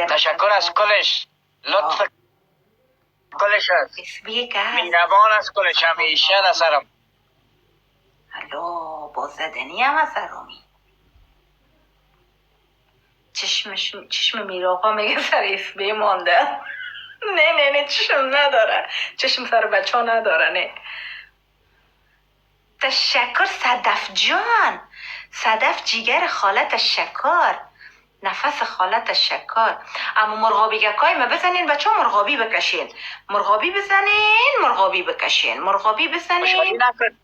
میره. تشکر از کلش، لطف کلش است، مهربان از کلش، همیشه در سرم. الو بازدنی هم از رومی چشم میراقا میگه سر اسبی مانده. نه چشم نداره، چشم سر بچه ها نداره. نه تشکر صدف جان، صدف جیگر خاله تشکر، نفس خاله تشکر. اما مرغابی گکای ما بزنین بچه ها، مرغابی بکشین، مرغابی بزنین، مرغابی بکشین، مرغابی بزنین. خوشحالی نکن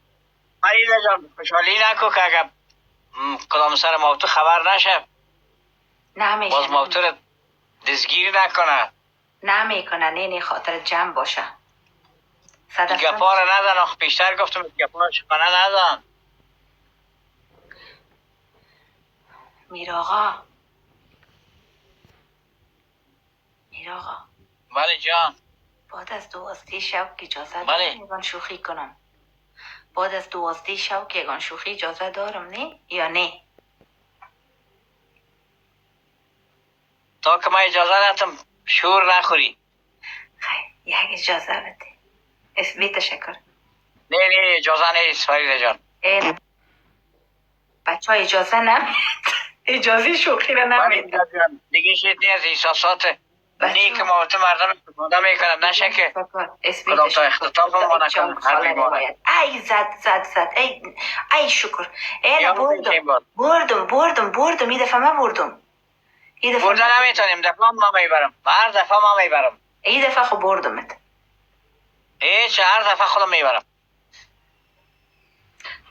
فریده جان، خوشحالی نکن که اگر کدام سر موتو خبر نشه، نمیشه، باز موتو رو دزگیری نکنه. نمیکنه. نه خاطر جمع باشه. این گپا رو ندن، آخ پیشتر گفتم گپا رو شکنه ندن. میراقا بله جان. بعد از 12 شب که اجازه بله. دارم یگان شوخی کنم؟ بعد از 12 شب که یگان شوخی اجازه دارم نه یا نه؟ تا که من اجازه ندم شور نخوری. خیلی یک اجازه بده. اسبی تشکر. نه اجازه نیست فریده جان. بچه ها اجازه نمید. اجازه شوخی رو نمید. دیگه شید نیست احساسات نیک موتو مردم استفاده میکنن، نشه که کدام تا اختطاف ما نکنن. ای زد ای شکر. اینا بردم این دفعه ما بردم. برده نمیتونیم، دفعه ما میبرم، هر دفعه ما میبرم. این دفعه خب بردمت. هیچ، هر دفعه خودم میبرم.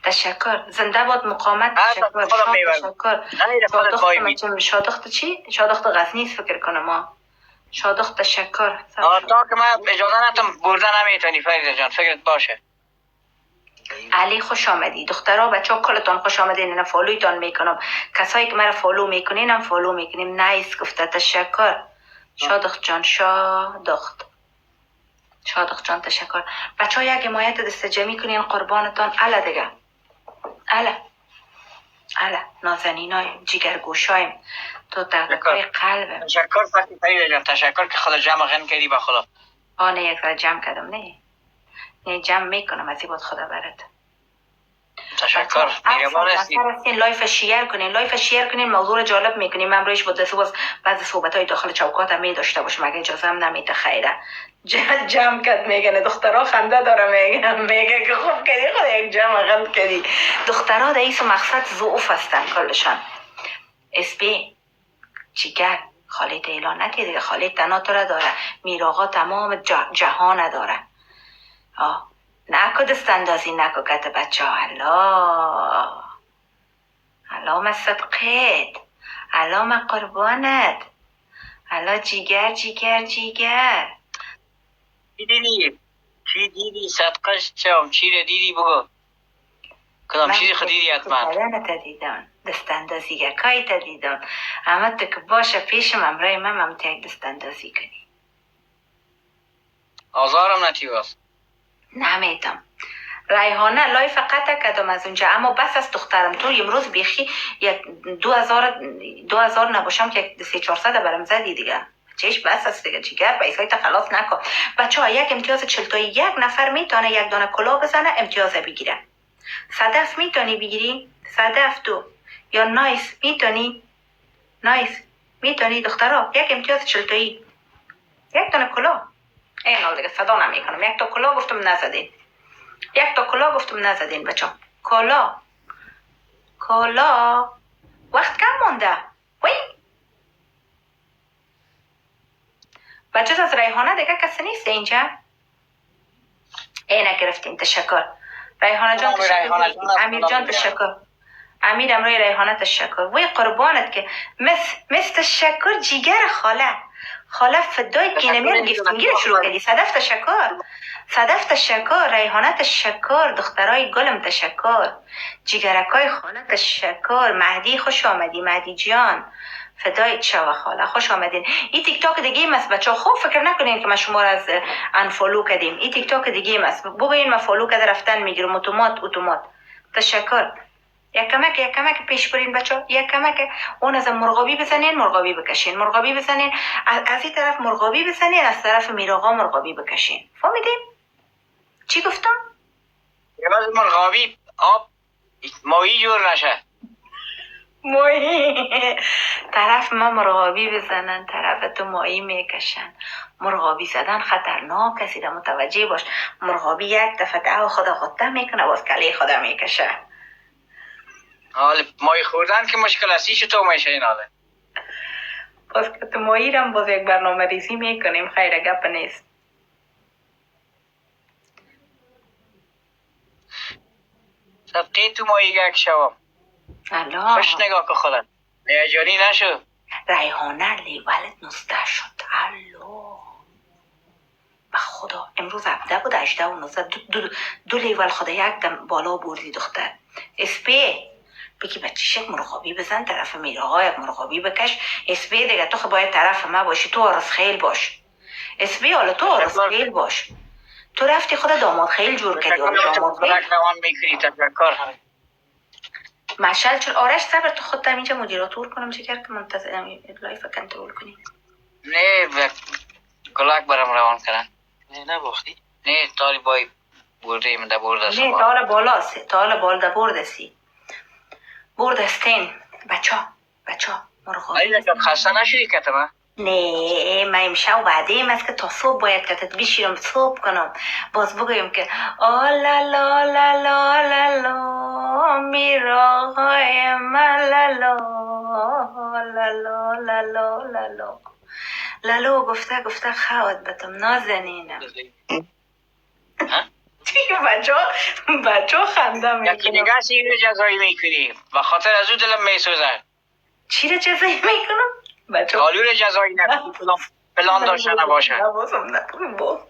تشکر. زنده باد مقاومت. تشکر. تشکر. شادخت چی؟ شادخت غزنی فکر کنم ما. شادخت تشکر. تا که من اجازه ندم برده نمیتونی فریده جان، فکرت باشه. علی خوش آمدی. دخترها بچه ها کلتان خوش آمدین. اینا فالویتان میکنم. کسایی که مرا فالو میکنین هم فالو میکنیم. نایس گفته. تشکر شادخت جان. شادخت جان تشکر. بچه ها یک حمایت دست جمعی کنین قربانتان. اله دیگه اله نازنینای جیگرگوشایم، تو دقیقای قلبم. تشکر فریده جان، تشکر که خدا جمع غن کردی با خدا. آنه یک را جمع کردم. نه جمع میکنم از این بود خدا برد. تشکر. میرمان هستی. لایف شیر کنین موضوع جالب میکنیم. من رویش بود دست بعضی صحبت های داخل چوکات هم می داشته باشم اگه اجازه هم نمیده. خیره جمع کد میگنه. دخترها خنده داره میگه که خوب کردی خدا یک جمع غند کردی. دخترها در ایسو مقصد ضعف هستن کلشان. اسپی چیگر خالیت اعلان نکرده، خالیت تنها تو را داره، میراغا تمام جهان داره. نکو دست اندازی نکو کت بچه ها. الله ما صدقت، الله ما قربانت، الله جیگر چی دیدی صدقش چم، چی رو دیدی بگو. کدام چیزی خود دیدی حتما. من دیدم دست اندازی گرکایی تا دیدم. اما تو که باشه پیشم امرای من تا یک دست اندازی کنی. آزارم نتیواست. نمیدم. ریحانه لایف قطع کردم از اونجا، اما بس از دخترم تو امروز بیخی 2000 نباشم که 300-400 برم زدی دیگه. چیش بس است دیگه جیگر پیسای تا خلاص نکن. بچه ها یک امتیاز 40 تایی یک نفر میتونه یک دانه کلاه بزنه امتیاز بگیره. صدف میتونی بگیری؟ صدف تو یا نایس میتونی دخترها یک امتیاز 40 تایی یک دانه کلاه. این حال دیگه صدا نمیکنم. یک تا کلاه گفتم نزدین بچه. کلا وقت کم مونده. وی بچه از ریحانه دیگه کسی نیست اینجا. اینه گرفتین. تشکر ریحانه جان. تشکر امیر جان. تشکر امیر امروی ریحانه. تشکر. وی قربانت که مثل تشکر جیگر خاله فدای که نمیر گیفتنگیر شروع کردی. صدف تشکر ریحانه تشکر دخترای گلم تشکر جیگرکای خاله تشکر. مهدی خوش آمدی. مهدی جان فدای چاو خاله خوش آمدین. این تیک تاک دیگه است بچه ها. خوب فکر نکنین که ما شما را از انفالو کردیم. این تیک تاک دیگه است. بگوین ما فالو کرده رفتن میگیرم اتومات. تشکر. یک کمک پیش برین بچه، یک کمک. اون از مرغابی بزنین، مرغابی بکشین، مرغابی بزنین، از این طرف مرغابی بزنین، از طرف میراغا مرغابی بکشین. فهمیدین چی گفتم؟ یه وقت مرغابی آب ماهی جور نشه. ماهی طرف ما مرغابی بزنن، طرف تو ماهی میکشن. مرغابی زدن خطرناک است، را متوجه باش. مرغابی یک دفعه دعوا خدا غطه میکنه، باز کله خدا میکشه. حال ماهی خوردن که مشکل است، چی تو میشه این حاله؟ باز که تو ماهی رم باز یک برنامه ریزی میکنیم، خیر گپ نیست. صدقی تو ماهی یک شوم. الله خوش نگاه که خودت هیجانی نشو. ریحانه لیولت 19 شد. الله به خدا امروز 17 بود، 18 و 19 دو لیول خدا یک دم بالا بردی دختر. اسپی بگی بچیش یک مرغابی بزن طرف میراها، یک مرغابی بکش. اسپی دیگه تو باید طرف ما باشی، تو آرس خیل باش. اسپی حالا تو آرس خیل باش. تو رفتی خود داماد خیل جور کردی. داماد خیل روان میکنی تفکر. مشل چون آرش صبر تو خودت اینجا مدیراتور کنم چکر که منتظر لایف کنترول کنی. نه کلاک برام روان کردن. نه نباختی؟ نه تالی بای برده من ده برده است. نه تالا بالاست، تالا بالده بردستی بردستین. بچه مرغابی اینا که خسته نشدی کتما؟ نه من امشب وعده ایم است که تا صبح باید کتت بشیرم، صبح کنم باز بگویم که آلا لا لا لا لا لا میراغای من لالا لا لا لا لا لا لا لالو گفته خواد بتم نازنینم. بچه خنده میکنم. یکی دیگه سیر جزایی میکنی و خاطر از او دلم میسوزه. چی رو جزایی میکنم؟ بچه کالور جزایی نکنی، پلان داشته نباشه. نه بازم نه باز